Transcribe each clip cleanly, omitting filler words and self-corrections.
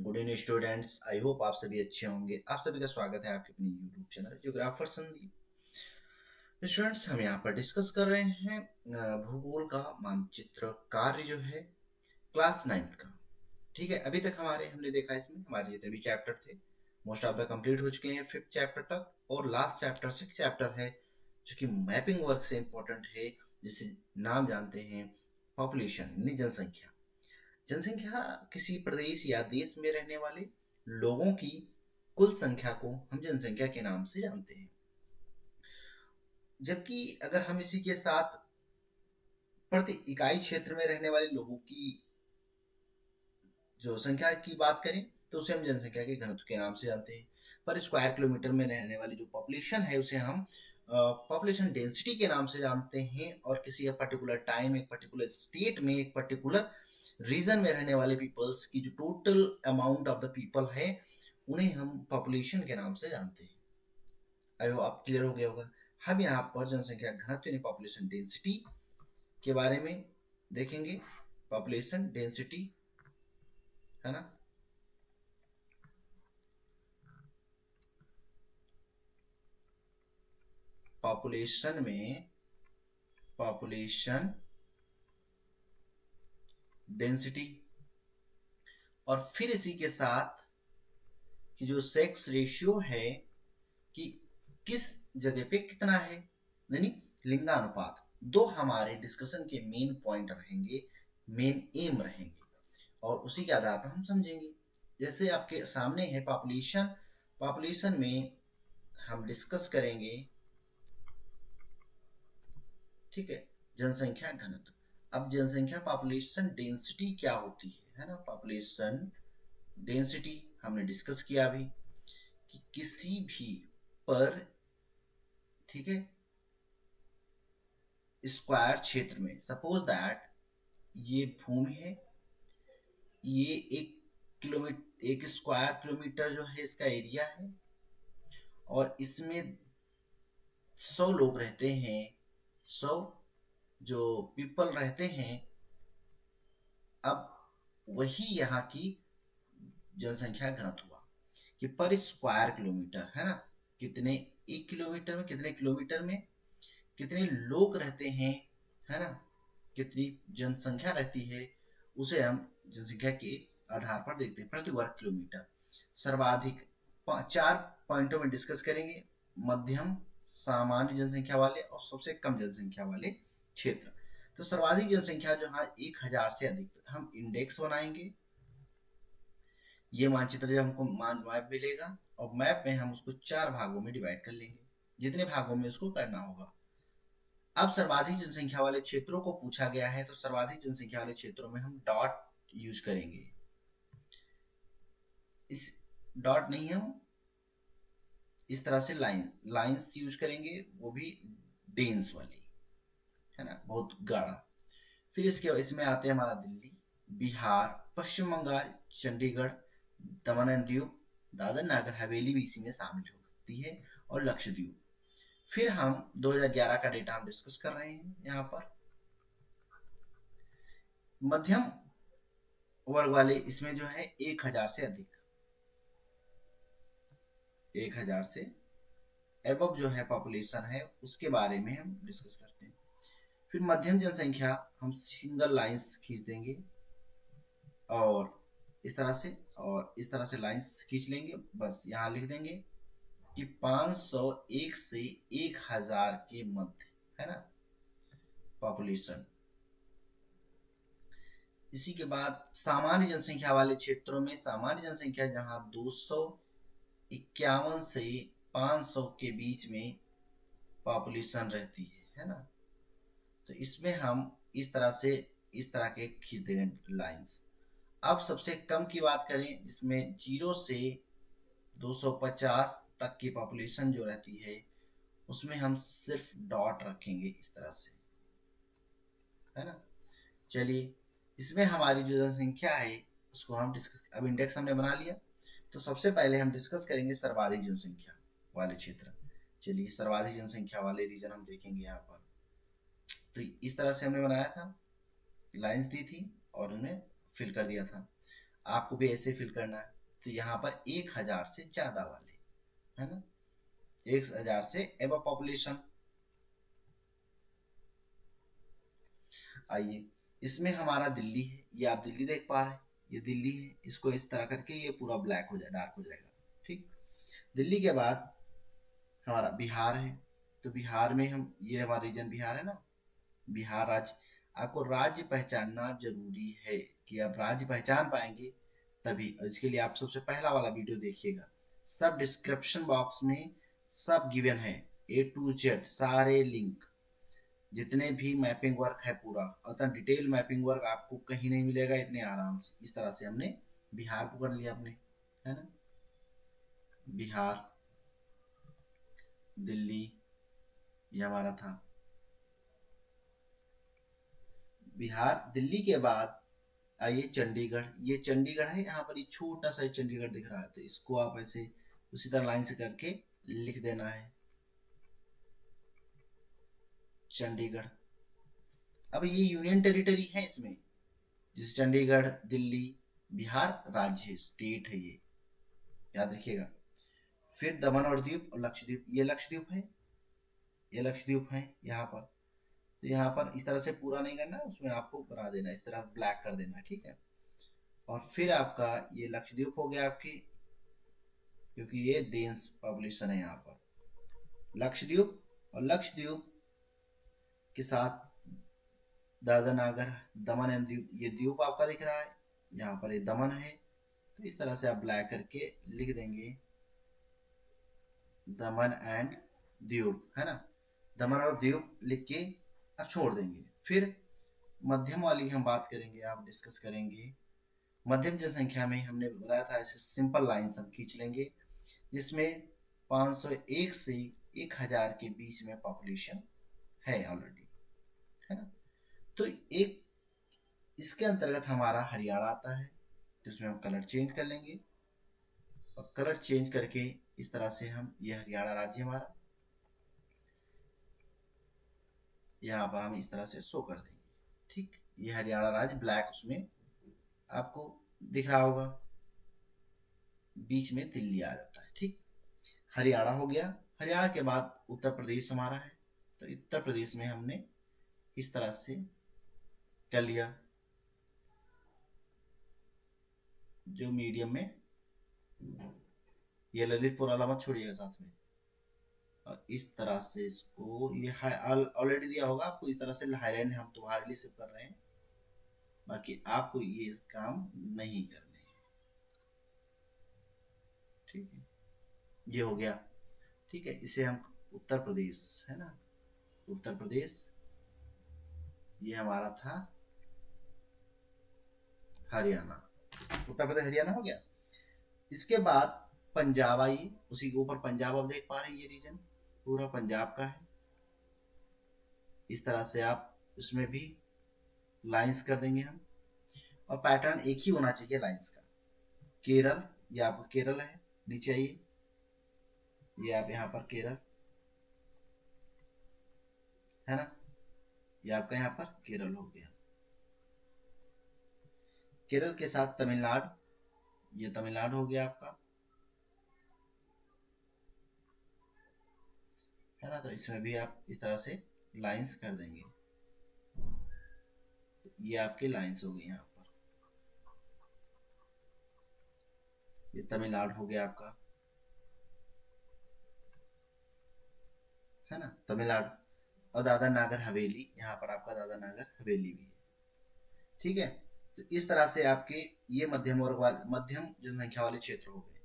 Good evening students. I hope आप सभी अच्छे होंगे। आप सभी का स्वागत है आपके अपने YouTube channel geographer Sandeep. Students, हम यहाँ पर डिस्कस कर रहे हैं भूगोल का मानचित्र कार्य जो है क्लास 9th का। ठीक है, अभी तक हमने देखा इसमें हमारे जितने भी चैप्टर थे मोस्ट ऑफ द कंप्लीट हो चुके हैं 5th चैप्टर तक, और लास्ट चैप्टर 6th चैप्टर है जो कि मैपिंग वर्क से इंपॉर्टेंट है, जिसे नाम जानते हैं पॉपुलेशन यानी जनसंख्या। जनसंख्या किसी प्रदेश या देश में रहने वाले लोगों की कुल संख्या को हम जनसंख्या के नाम से जानते हैं। जबकि अगर हम इसी के साथ प्रति इकाई क्षेत्र में रहने वाले लोगों की जो संख्या की बात करें तो उसे हम जनसंख्या के घनत्व के नाम से जानते हैं। पर स्क्वायर किलोमीटर में रहने वाली जो पॉपुलेशन है उसे हम पॉपुलेशन डेंसिटी के नाम से जानते हैं। और किसी पर्टिकुलर टाइम, एक पर्टिकुलर स्टेट में, एक पर्टिकुलर रीजन में रहने वाले पीपल्स की जो total amount of the people है उन्हें हम पॉपुलेशन के नाम से जानते हैं। आई होप आप क्लियर हो गया होगा। हम यहाँ पर जनसंख्या घनत्व यानी पॉपुलेशन डेंसिटी के बारे में देखेंगे। पॉपुलेशन डेंसिटी है ना, पॉपुलेशन में पॉपुलेशन डेंसिटी, और फिर इसी के साथ कि जो सेक्स रेशियो है कि किस जगह पे कितना है, यानी लिंगानुपात। दो हमारे डिस्कशन के मेन पॉइंट रहेंगे, मेन एम रहेंगे, और उसी के आधार पर हम समझेंगे। जैसे आपके सामने है पॉपुलेशन। पॉपुलेशन में हम डिस्कस करेंगे, ठीक है, जनसंख्या घनत्व। अब जनसंख्या पॉपुलेशन डेंसिटी क्या होती है ना। पॉपुलेशन डेंसिटी हमने डिस्कस किया अभी कि किसी भी पर, ठीक है, स्क्वायर क्षेत्र में, सपोज दैट ये भूमि है, ये 1 किलोमीटर, 1 स्क्वायर किलोमीटर जो है इसका एरिया है, और इसमें 100 लोग रहते हैं, 100 जो पीपल रहते हैं। अब वही यहाँ की जनसंख्या घनत्व हुआ कि पर स्क्वायर किलोमीटर है ना, कितने 1 किलोमीटर में, कितने किलोमीटर में कितने लोग रहते हैं, है ना, कितनी जनसंख्या रहती है, उसे हम जनसंख्या के आधार पर देखते हैं प्रति वर्ग किलोमीटर। सर्वाधिक 4 पॉइंटों में डिस्कस करेंगे, मध्यम, सामान्य जनसंख्या वाले और सबसे कम जनसंख्या वाले क्षेत्र। तो सर्वाधिक जनसंख्या जहाँ 1000 से अधिक, हम इंडेक्स बनाएंगे। ये मानचित्र जब हमको मैप मिलेगा, और मैप में हम उसको 4 भागों में डिवाइड कर लेंगे, जितने भागों में उसको करना होगा। अब सर्वाधिक जनसंख्या वाले क्षेत्रों को पूछा गया है, तो सर्वाधिक जनसंख्या वाले क्षेत्रों में हम डॉट यूज करेंगे। इस डॉट नहीं, हम इस तरह से लाइंस यूज करेंगे, वो भी डेंस वाली, है ना, बहुत गाढ़ा। फिर इसमें आते हैं हमारा दिल्ली, बिहार, पश्चिम बंगाल, चंडीगढ़, दमन एंड दीव, दादर नागर हवेली भी इसी में शामिल होती है, और लक्षद्वीप। फिर हम 2011 का डेटा हम डिस्कस कर रहे हैं यहाँ पर। मध्यम वर्ग वाले इसमें जो है 1000 से अधिक, 1000 से एबव जो है पॉपुलेशन है, उसके बारे में हम डिस्कस करते हैं। फिर मध्यम जनसंख्या हम सिंगल लाइंस खींच देंगे, और इस तरह से, और इस तरह से लाइंस खींच लेंगे, बस यहाँ लिख देंगे कि 501 से 1000 के मध्य, है ना, पॉपुलेशन। इसी के बाद सामान्य जनसंख्या वाले क्षेत्रों में, सामान्य जनसंख्या जहां 251 से 500 के बीच में पॉपुलेशन रहती है ना, तो इसमें हम इस तरह से, इस तरह के खींच देंगे लाइंस। अब सबसे कम की बात करें, जिसमें 0 से 250 तक की पॉपुलेशन जो रहती है, उसमें हम सिर्फ डॉट रखेंगे इस तरह से, है ना। चलिए, इसमें हमारी जो जनसंख्या है उसको हम डिस्कस, अब इंडेक्स हमने बना लिया, तो सबसे पहले हम डिस्कस करेंगे सर्वाधिक जनसंख्या वाले क्षेत्र। चलिए, सर्वाधिक जनसंख्या वाले रीजन हम देखेंगे यहाँ पर। तो इस तरह से हमने बनाया था, लाइंस दी थी और उन्हें फिल कर दिया था। आपको भी ऐसे फिल करना है। तो यहाँ पर 1000 से ज्यादा वाले, है ना, 1000 से एबव पॉपुलेशन। आइए, इसमें हमारा दिल्ली है, ये आप दिल्ली देख पा रहे हैं, ये दिल्ली है। इसको इस तरह करके ये पूरा ब्लैक हो जाए, डार्क हो जाएगा। ठीक, दिल्ली के बाद हमारा बिहार है। तो बिहार में हम, ये हमारा रीजन बिहार है ना, बिहार राज्य। आपको राज्य पहचानना जरूरी है कि आप राज्य पहचान पाएंगे तभी। इसके लिए आप सबसे पहला वाला वीडियो देखिएगा, सब डिस्क्रिप्शन बॉक्स में सब गिवन है, A to Z सारे लिंक, जितने भी मैपिंग वर्क है पूरा, उतना डिटेल मैपिंग वर्क आपको कहीं नहीं मिलेगा इतने आराम से। इस तरह से हमने बिहार को कर लिया अपने, है ना, बिहार, दिल्ली, ये हमारा था बिहार। दिल्ली के बाद आइए चंडीगढ़, ये चंडीगढ़ है, यहाँ पर ये छोटा सा चंडीगढ़ दिख रहा है, तो इसको आप ऐसे उसी तरह लाइन से करके लिख देना है, चंडीगढ़। अब ये यूनियन टेरिटरी है इसमें, जैसे चंडीगढ़, दिल्ली, बिहार राज्य स्टेट है, ये याद रखिएगा। फिर दमन और दीव और लक्षद्वीप, ये लक्षद्वीप है, ये लक्षद्वीप है यहाँ पर। तो यहाँ पर इस तरह से पूरा नहीं करना, उसमें आपको बना देना, इस तरह ब्लैक कर देना, ठीक है। और फिर आपका ये लक्षद्वीप हो गया आपकी, क्योंकि ये डेंस पॉपुलेशन है यहाँ पर, लक्षद्वीप। और लक्षद्वीप के साथ दादर नागर दमन एंड दीव, ये द्वीप आपका दिख रहा है, यहाँ पर ये दमन है। तो इस तरह से आप ब्लैक करके लिख देंगे दमन एंड द्वीप, है ना, दमन और द्वीप लिख के आप छोड़ देंगे। फिर मध्यम वाली हम बात करेंगे, आप डिस्कस करेंगे। मध्यम जनसंख्या में हमने बताया था ऐसे सिंपल लाइंस हम खींच लेंगे, जिसमें 501 से 1000 के बीच में पॉपुलेशन है ऑलरेडी, है ना। तो एक इसके अंतर्गत हमारा हरियाणा आता है, जिसमें हम कलर चेंज कर लेंगे, और कलर चेंज करके इस तरह से हम, ये हरियाणा राज्य हमारा, यहाँ पर हम इस तरह से शो कर देंगे। ठीक, ये हरियाणा राज्य ब्लैक उसमें आपको दिख रहा होगा, बीच में दिल्ली आ जाता है। ठीक, हरियाणा हो गया। हरियाणा के बाद उत्तर प्रदेश हमारा है, तो उत्तर प्रदेश में हमने इस तरह से कर लिया, जो मीडियम में, ये ललितपुर वाला मत छोड़िएगा साथ में। और इस तरह से इसको, ये ऑलरेडी दिया होगा आपको, इस तरह से हाईलाइट हम तुम्हारे लिए सिर्फ कर रहे हैं, बाकी आपको ये काम नहीं करने हैं। ठीक है, ये हो गया। ठीक है, इसे हम उत्तर प्रदेश, है ना, उत्तर प्रदेश, ये हमारा था हरियाणा, उत्तर प्रदेश हरियाणा हो गया। इसके बाद पंजाब आई, उसी के ऊपर पंजाब आप देख पा रहे हैं, ये रीजन पूरा पंजाब का है। इस तरह से आप उसमें भी लाइंस कर देंगे हम, और पैटर्न एक ही होना चाहिए लाइंस का। केरल, ये आपका केरल है, नीचे आइए, ये आप यहाँ पर केरल, है ना, ये आपका यहाँ पर केरल हो गया। केरल के साथ तमिलनाडु, ये तमिलनाडु हो गया आपका, है ना। तो इसमें भी आप इस तरह से लाइंस कर देंगे, तो ये आपकी लाइंस हो गई यहाँ पर, ये तमिलनाडु हो गया आपका, है ना, तमिलनाडु। और दादर नागर हवेली, यहाँ पर आपका दादर नागर हवेली भी है। ठीक है, तो इस तरह से आपके ये मध्यम वर्ग वाले, मध्यम जनसंख्या वाले क्षेत्र हो गए।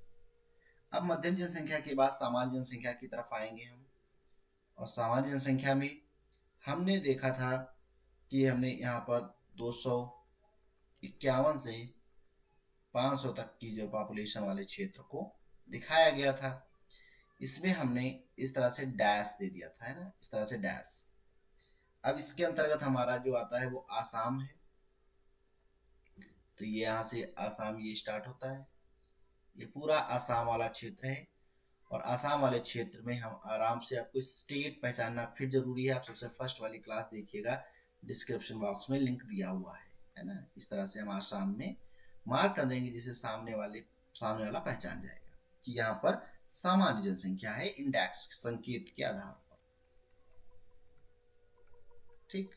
अब मध्यम जनसंख्या के बाद सामान्य जनसंख्या की तरफ आएंगे हम। और सामान्य जनसंख्या में हमने देखा था कि हमने यहाँ पर 251 से 500 तक की जो पॉपुलेशन वाले क्षेत्र को दिखाया गया था। इसमें हमने इस तरह से डैश दे दिया था, है ना, इस तरह से डैश। अब इसके अंतर्गत हमारा जो आता है वो आसाम है, तो ये यहाँ से आसाम ये स्टार्ट होता है, ये पूरा आसाम वाला क्षेत्र है। और आसाम वाले क्षेत्र में हम आराम से, आपको स्टेट पहचानना फिर जरूरी है, आप सबसे फर्स्ट वाली क्लास देखिएगा, डिस्क्रिप्शन बॉक्स में लिंक दिया हुआ है ना। इस तरह से हम आसाम में मार्क कर देंगे, जिसे सामने वाला पहचान जाएगा कि यहाँ पर सामान्य जनसंख्या है इंडेक्स संकेत के आधार पर। ठीक,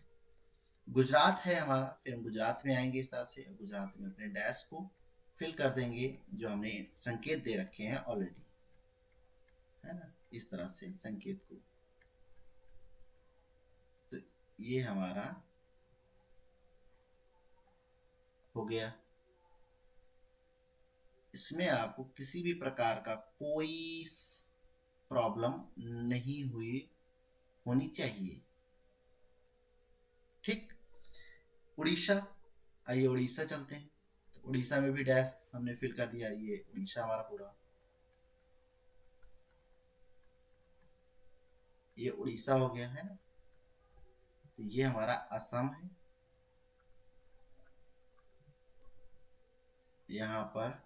गुजरात है हमारा, फिर हम गुजरात में आएंगे इस तरह से, गुजरात में अपने डैश को फिल कर देंगे जो हमने संकेत दे रखे हैं ऑलरेडी, है ना, इस तरह से संकेत को। तो ये हमारा हो गया। इसमें आपको किसी भी प्रकार का कोई प्रॉब्लम नहीं होनी चाहिए। ठीक, उड़ीसा, आइए उड़ीसा चलते हैं। तो उड़ीसा में भी डैश हमने फिल कर दिया, ये उड़ीसा हमारा पूरा, ये उड़ीसा हो गया, है ना। तो ये हमारा असम है, यहाँ पर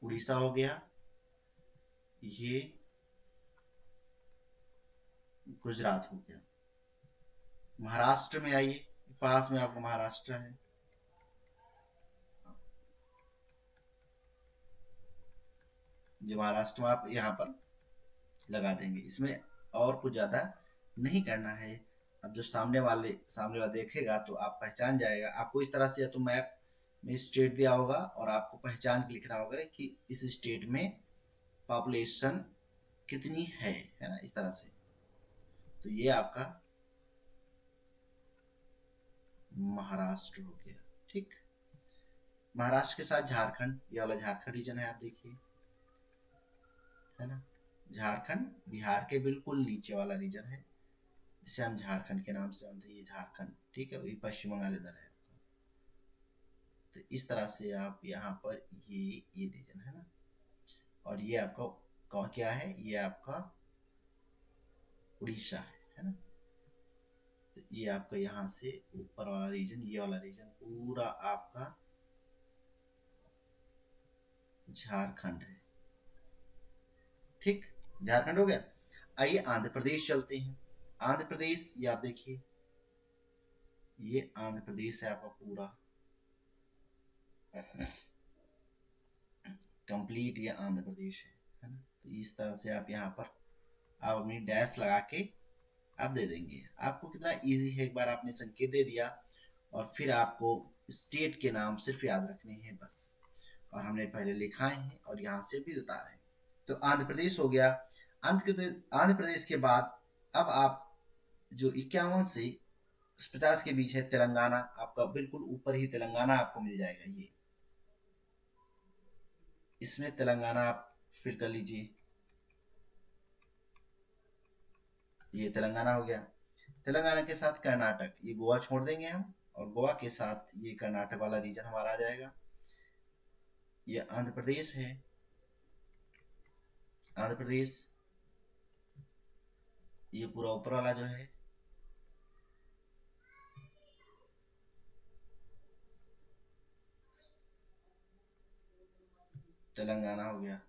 उड़ीसा हो गया, ये गुजरात हो गया। महाराष्ट्र में आइए, पास में आपका महाराष्ट्र है, जो महाराष्ट्र में आप यहाँ पर लगा देंगे। इसमें और कुछ ज्यादा नहीं करना है। अब जब सामने वाला देखेगा तो आप पहचान जाएगा। आपको इस तरह से या तो मैप में स्टेट दिया होगा और आपको पहचान के लिखना होगा कि इस स्टेट में पॉपुलेशन कितनी है ना, इस तरह से। तो ये आपका महाराष्ट्र हो गया। ठीक, महाराष्ट्र के साथ झारखंड, ये वाला झारखंड रीजन है, आप देखिए, है ना। झारखंड बिहार के बिल्कुल नीचे वाला रीजन है, जिसे हम झारखंड के नाम से जानते हैं, ये झारखंड। ठीक है, ये पश्चिम बंगाल इधर है। तो इस तरह से आप यहाँ पर ये रीजन है ना, और ये आपका क्या है, ये आपका उड़ीसा है ना। तो ये आपका यहाँ से ऊपर वाला रीजन, ये वाला रीजन पूरा आपका झारखंड है। ठीक, झारखंड हो गया। आइए आंध्र प्रदेश चलते हैं। आंध्र प्रदेश, ये आप देखिए, ये आंध्र प्रदेश है आपका पूरा कंप्लीट, ये आंध्र प्रदेश है ना। तो इस तरह से आप यहाँ पर आप अपनी डैश लगा के आप दे देंगे। आपको कितना इजी है, एक बार आपने संकेत दे दिया और फिर आपको स्टेट के नाम सिर्फ याद रखने हैं बस, और हमने पहले लिखाए हैं और यहाँ से भी बता रहे हैं। तो आंध्र प्रदेश हो गया। आंध्र प्रदेश के बाद अब आप जो 51 से 50 के बीच है तेलंगाना, आपका बिल्कुल ऊपर ही तेलंगाना आपको मिल जाएगा। ये इसमें तेलंगाना आप फिर कर लीजिए, ये तेलंगाना हो गया। तेलंगाना के साथ कर्नाटक, ये गोवा छोड़ देंगे हम, और गोवा के साथ ये कर्नाटक वाला रीजन हमारा आ जाएगा। ये आंध्र प्रदेश है, आंध्र प्रदेश, ये पूरा ऊपर वाला जो है तेलंगाना हो गया।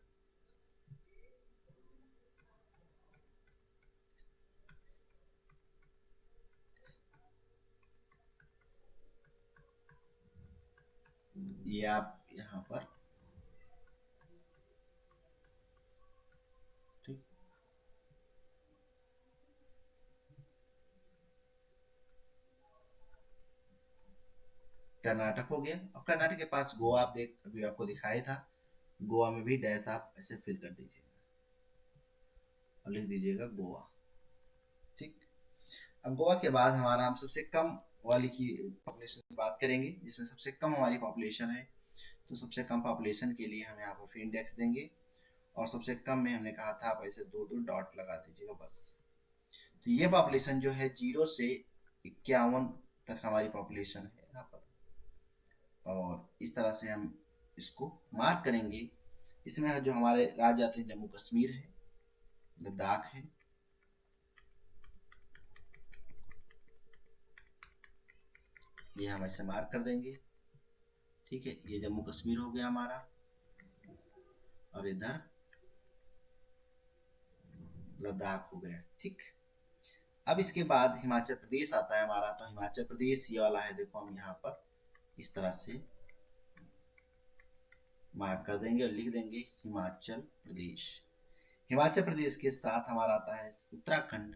ये आप यहाँ पर, ठीक, कर्नाटक हो गया। और कर्नाटक के पास गोवा, आप अभी आपको दिखाया था, गोवा में भी डैश आप ऐसे फिल कर दीजिएगा और लिख दीजिएगा गोवा। ठीक, अब गोवा के बाद हमारा हम सबसे कम वाली की पॉपुलेशन की बात करेंगे, जिसमें सबसे कम हमारी पॉपुलेशन है। तो सबसे कम पॉपुलेशन के लिए हम यहाँ पर फिर इंडेक्स देंगे, और सबसे कम में हमने कहा था आप ऐसे दो दो डॉट लगा दीजिएगा बस। तो ये पॉपुलेशन जो है 0 से 51 तक हमारी पॉपुलेशन है यहाँ पर, और इस तरह से हम इसको मार्क करेंगे। इसमें जो हमारे राज्य आते हैं, जम्मू कश्मीर है, लद्दाख है, ये हम ऐसे मार्क कर देंगे। ठीक है, ये जम्मू कश्मीर हो गया हमारा, और इधर लद्दाख हो गया। ठीक, अब इसके बाद हिमाचल प्रदेश आता है हमारा। तो हिमाचल प्रदेश ये वाला है, देखो हम यहाँ पर इस तरह से मार्क कर देंगे और लिख देंगे हिमाचल प्रदेश। हिमाचल प्रदेश के साथ हमारा आता है उत्तराखंड।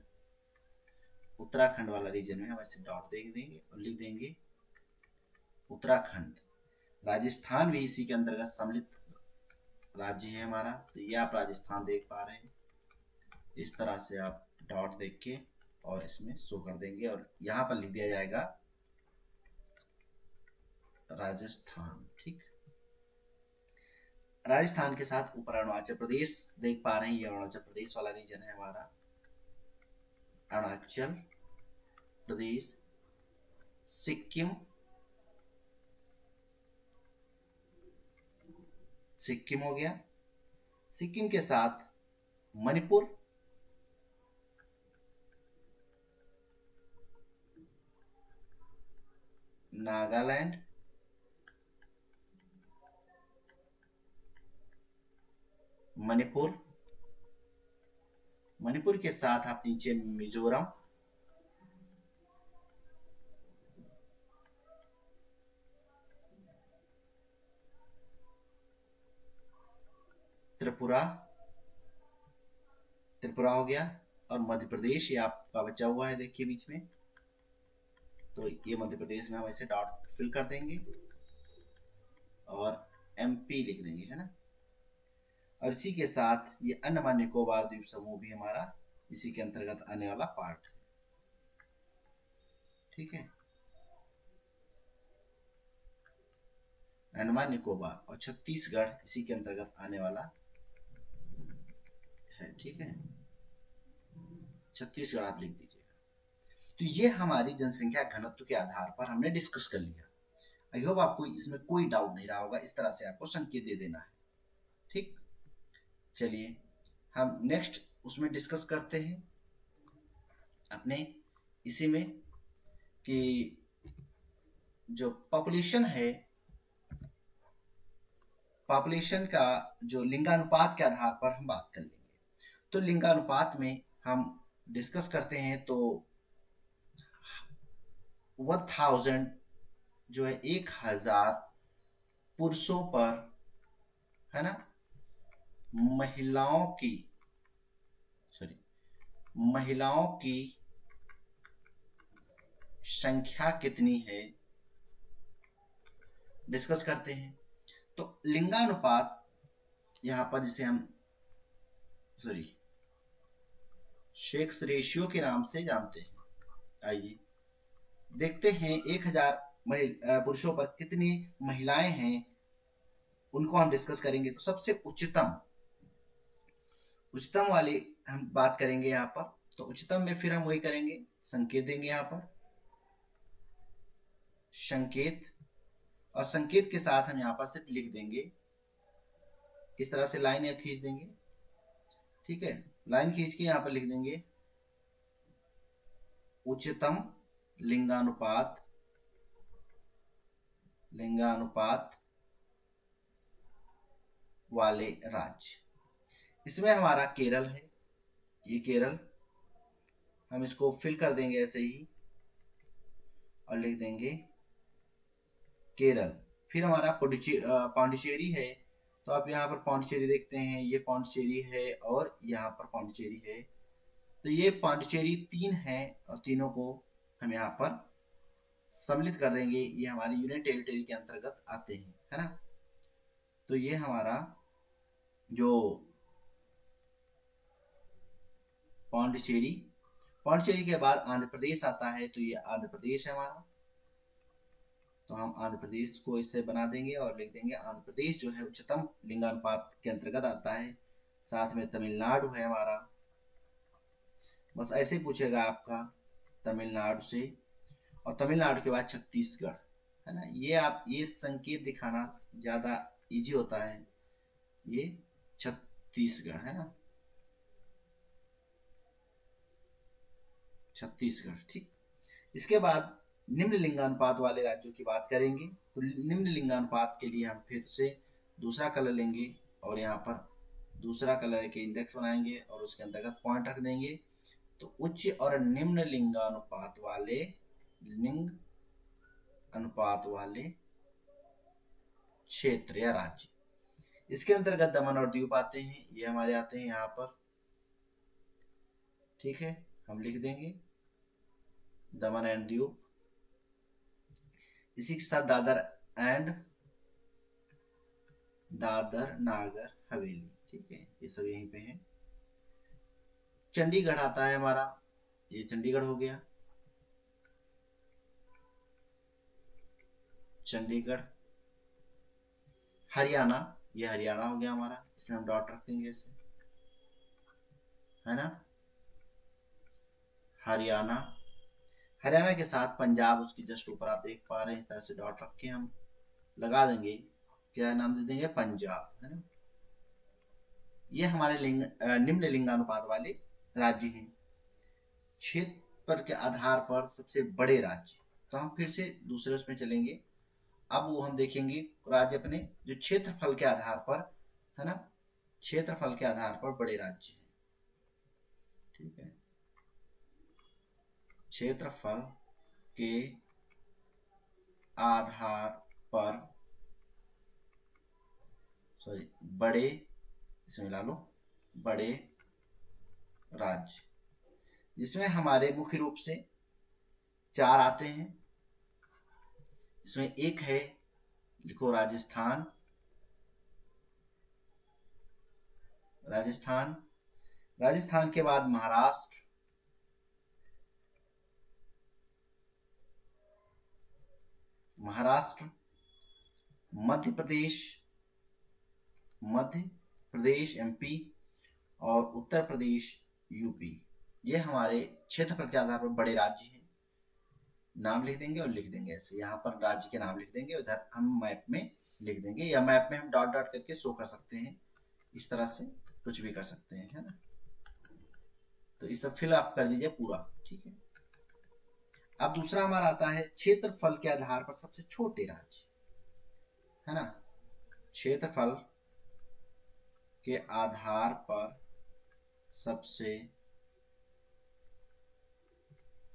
उत्तराखंड वाला रीजन में हम ऐसे डॉट दे देंगे और लिख देंगे उत्तराखंड। राजस्थान भी इसी के अंतर्गत सम्मिलित राज्य है हमारा, तो ये आप राजस्थान देख पा रहे हैं। इस तरह से आप डॉट देख के और इसमें शो कर देंगे और यहाँ पर लिख दिया जाएगा राजस्थान। ठीक, राजस्थान के साथ ऊपर अरुणाचल प्रदेश देख पा रहे हैं, ये अरुणाचल प्रदेश वाला रीजन है हमारा। अरुणाचल प्रदेश, सिक्किम, सिक्किम हो गया। सिक्किम के साथ मणिपुर, नागालैंड, मणिपुर, मणिपुर के साथ आप नीचे मिजोरम, त्रिपुरा, त्रिपुरा हो गया। और मध्य प्रदेश ये आपका बचा हुआ है, देखिए बीच में, तो ये मध्य प्रदेश में हम ऐसे डॉट फिल कर देंगे और एमपी लिख देंगे, है ना। और इसी के साथ ये अंडमान निकोबार द्वीप समूह भी हमारा इसी के अंतर्गत आने वाला पार्ट है। ठीक है, अंडमान निकोबार और छत्तीसगढ़ इसी के अंतर्गत आने वाला है। ठीक है, छत्तीसगढ़ आप लिख दीजिएगा। तो ये हमारी जनसंख्या घनत्व के आधार पर हमने डिस्कस कर लिया। आई होप आपको इसमें कोई डाउट नहीं रहा होगा, इस तरह से आपको संकेत दे देना है। ठीक, चलिए हम नेक्स्ट उसमें डिस्कस करते हैं अपने इसी में कि जो पॉपुलेशन है, पॉपुलेशन का जो लिंगानुपात के आधार पर हम बात कर लेंगे। तो लिंगानुपात में हम डिस्कस करते हैं तो 1000 जो है 1000 पुरुषों पर, है ना, महिलाओं की संख्या कितनी है डिस्कस करते हैं। तो लिंगानुपात यहां पर जिसे हम सेक्स रेशियो के नाम से जानते हैं। आइए देखते हैं 1000 पुरुषों पर कितनी महिलाएं हैं, उनको हम डिस्कस करेंगे। तो सबसे उच्चतम वाली हम बात करेंगे यहाँ पर। तो उच्चतम में फिर हम वही करेंगे, संकेत देंगे यहाँ पर, संकेत, और संकेत के साथ हम यहाँ पर सिर्फ लिख देंगे, इस तरह से लाइन या खींच देंगे। ठीक है, लाइन खींच के यहाँ पर लिख देंगे उच्चतम लिंगानुपात वाले राज्य। इसमें हमारा केरल है, ये केरल, हम इसको फिल कर देंगे ऐसे ही और लिख देंगे केरल। फिर हमारा पांडिचेरी है, तो आप यहाँ पर पांडिचेरी देखते हैं, ये पांडिचेरी है और यहाँ पर पांडिचेरी है। तो ये पांडिचेरी 3 है और तीनों को हम यहाँ पर सम्मिलित कर देंगे, ये हमारी यूनियन टेरिटरी के अंतर्गत आते हैं, है ना। तो ये हमारा जो पांडिचेरी के बाद आंध्र प्रदेश आता है, तो ये आंध्र प्रदेश है हमारा। तो हम आंध्र प्रदेश को इससे बना देंगे और लिख देंगे आंध्र प्रदेश जो है उच्चतम लिंगानुपात के अंतर्गत आता है। साथ में तमिलनाडु है हमारा, बस ऐसे ही पूछेगा आपका तमिलनाडु से, और तमिलनाडु के बाद छत्तीसगढ़, है ना। ये आप ये संकेत दिखाना ज्यादा इजी होता है, ये छत्तीसगढ़ है ना, छत्तीसगढ़। ठीक, इसके बाद निम्न लिंगानुपात वाले राज्यों की बात करेंगे। तो निम्न लिंगानुपात के लिए हम फिर से दूसरा कलर लेंगे और यहाँ पर दूसरा कलर के इंडेक्स बनाएंगे और उसके अंतर्गत पॉइंट रख देंगे। तो उच्च और निम्न लिंगानुपात वाले क्षेत्र या राज्य। इसके अंतर्गत दमन और दीव आते हैं, ये हमारे आते हैं यहाँ पर, ठीक है, हम लिख देंगे दमन एंड दीव। इसी के साथ दादर नागर हवेली, ठीक है, ये सब यहीं पे है। चंडीगढ़ आता है हमारा, ये चंडीगढ़ हो गया, चंडीगढ़। हरियाणा, ये हरियाणा हो गया हमारा, इसमें हम डॉट रख देंगे ऐसे, है ना, हरियाणा। हरियाणा के साथ पंजाब उसकी जस्ट ऊपर आप देख पा रहे हैं, इस तरह से डॉट रख के हम लगा देंगे, क्या नाम दे देंगे, पंजाब, है ना। ये हमारे निम्न लिंगानुपात वाले राज्य हैं। क्षेत्र के आधार पर सबसे बड़े राज्य, तो हम फिर से दूसरे उसमें चलेंगे। अब वो हम देखेंगे राज्य अपने जो क्षेत्रफल के आधार पर, है ना, क्षेत्रफल के आधार पर बड़े राज्य हैं, ठीक है, क्षेत्रफल के आधार पर, सॉरी बड़े, इसमें ला लो बड़े राज्य, जिसमें हमारे मुख्य रूप से 4 आते हैं। इसमें एक है, देखो, राजस्थान, राजस्थान के बाद महाराष्ट्र, मध्य प्रदेश एमपी और उत्तर प्रदेश यूपी। ये हमारे क्षेत्रफल के आधार पर बड़े राज्य हैं। नाम लिख देंगे और लिख देंगे ऐसे, यहाँ पर राज्य के नाम लिख देंगे, उधर हम मैप में लिख देंगे, या मैप में हम डॉट डॉट करके शो कर सकते हैं, इस तरह से कुछ भी कर सकते हैं, है ना। तो इसे फिल आप कर दीजिए पूरा, ठीक है। अब दूसरा हमारा आता है क्षेत्रफल के आधार पर सबसे छोटे राज्य, है ना, क्षेत्रफल के आधार पर सबसे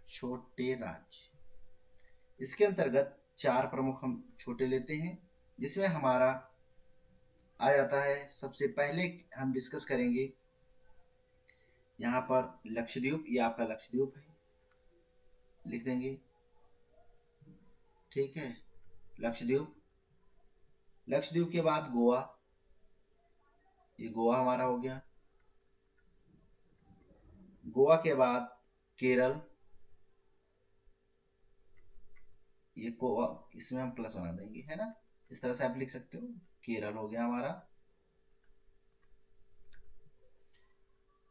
छोटे राज्य। इसके अंतर्गत 4 प्रमुख हम छोटे लेते हैं, जिसमें हमारा आ जाता है, सबसे पहले हम डिस्कस करेंगे यहाँ पर लक्षद्वीप, ये आपका लक्षद्वीप है, लिख देंगे, ठीक है, लक्षद्वीप के बाद गोवा, ये गोवा हमारा हो गया, गोवा के बाद केरल, ये गोवा, इसमें हम प्लस बना देंगे, है ना, इस तरह से आप लिख सकते हो, केरल हो गया हमारा,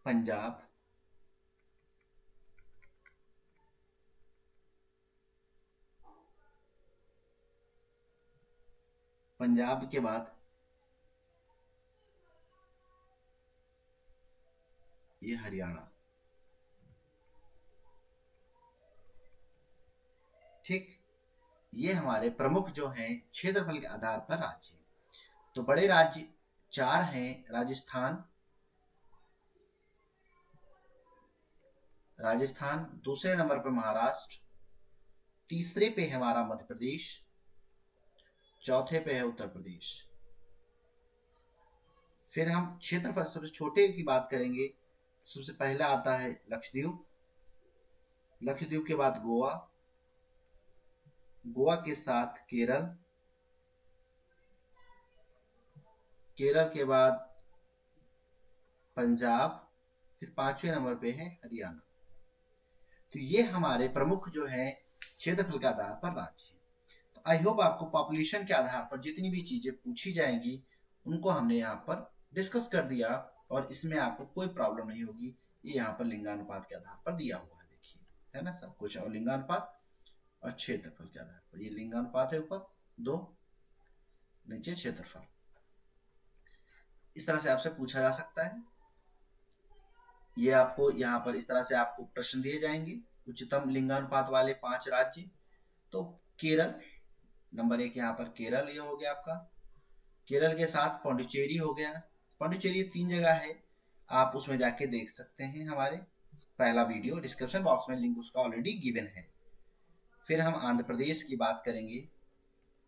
पंजाब, पंजाब के बाद ये हरियाणा, ठीक। ये हमारे प्रमुख जो हैं क्षेत्रफल के आधार पर राज्य हैं। तो बड़े राज्य 4 हैं, राजस्थान, दूसरे नंबर पर महाराष्ट्र, तीसरे पे है हमारा मध्य प्रदेश, चौथे पे है उत्तर प्रदेश। फिर हम क्षेत्रफल सबसे छोटे की बात करेंगे, सबसे पहला आता है लक्षद्वीप, लक्षद्वीप के बाद गोवा, गोवा के साथ केरल, केरल के बाद पंजाब, फिर 5वें नंबर पे है हरियाणा। तो ये हमारे प्रमुख जो है क्षेत्रफल के आधार पर राज्य है। तो आई होप आपको पॉपुलेशन के आधार पर जितनी भी चीजें पूछी जाएंगी उनको हमने यहाँ पर डिस्कस कर दिया, और इसमें आपको कोई प्रॉब्लम नहीं होगी। ये यहाँ पर लिंगानुपात के आधार पर दिया हुआ है, देखिए, है ना, सब कुछ, और लिंगानुपात और क्षेत्रफल के आधार पर, ये लिंगानुपात है ऊपर 2, नीचे क्षेत्रफल, इस तरह से आपसे पूछा जा सकता है। ये आपको यहाँ पर इस तरह से आपको प्रश्न दिए जाएंगे, उच्चतम लिंगानुपात वाले 5 राज्य। तो केरल नंबर 1, यहाँ पर केरल ये हो गया आपका, केरल के साथ पौंडीचेरी हो गया, पौंडीचेरी 3 जगह है, आप उसमें जाके देख सकते हैं, हमारे पहला वीडियो डिस्क्रिप्शन बॉक्स में लिंक उसका ऑलरेडी गिवन है। फिर हम आंध्र प्रदेश की बात करेंगे,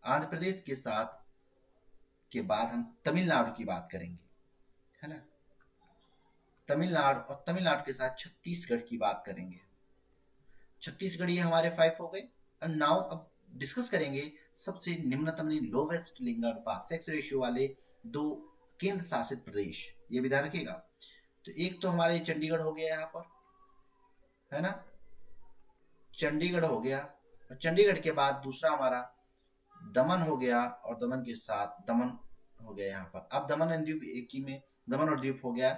आंध्र प्रदेश के साथ के बाद हम तमिलनाडु की बात करेंगे, है ना। तमिलनाडु और तमिलनाडु के साथ छत्तीसगढ़ की बात करेंगे। छत्तीसगढ़ ये हमारे 5 हो गए। और नाउ अब डिस्कस करेंगे सबसे निम्नतम लोवेस्ट लिंगानुपात सेक्स रेशियो वाले 2 केंद्र शासित प्रदेश, ये भी ध्यान रखिएगा। तो एक तो हमारे चंडीगढ़ हो गया यहाँ पर, है ना, चंडीगढ़ हो गया। और चंडीगढ़ के बाद दूसरा हमारा दमन हो गया, और दमन के साथ दमन हो गया यहाँ पर। अब दमन एंड दीव एक ही में, दमन और दीव हो गया,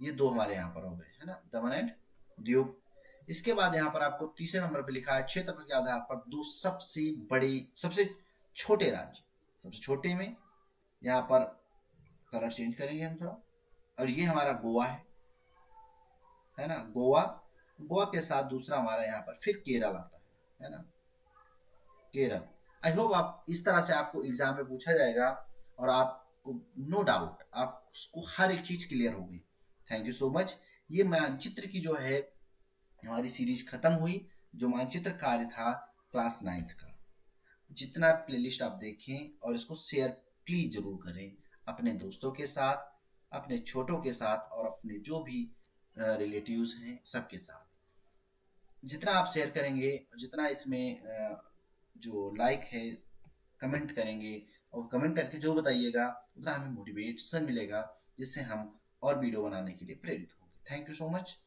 ये 2 हमारे यहाँ पर हो गए, है ना, दमन एंड दीव। इसके बाद यहाँ पर आपको तीसरे नंबर पे लिखा है क्षेत्रफल के आधार पर 2 सबसे बड़े सबसे छोटे राज्य। सबसे छोटे में यहाँ पर कलर चेंज करेंगे हम थोड़ा, और ये हमारा गोवा है ना, गोवा। गोवा के साथ दूसरा हमारा यहाँ पर फिर केरल आता है ना, केरल। आई होप आप इस तरह से आपको एग्जाम में पूछा जाएगा और आपको नो डाउट आपको हर एक चीज क्लियर होगी। Thank you so much. ये मानचित्र की जो है हमारी सीरीज खत्म हुई, जो मानचित्र कार्य था क्लास 9th का। जितना प्लेलिस्ट आप देखें और इसको शेयर प्लीज जरूर करें अपने दोस्तों के साथ, अपने छोटों के साथ, और अपने जो भी रिलेटिव्स हैं सबके साथ। जितना आप शेयर करेंगे, जितना इसमें जो लाइक है, कमेंट करेंगे, और कमेंट करके जो बताइएगा उतना हमें मोटिवेशन मिलेगा, जिससे हम और वीडियो बनाने के लिए प्रेरित होंगे। Thank you so much.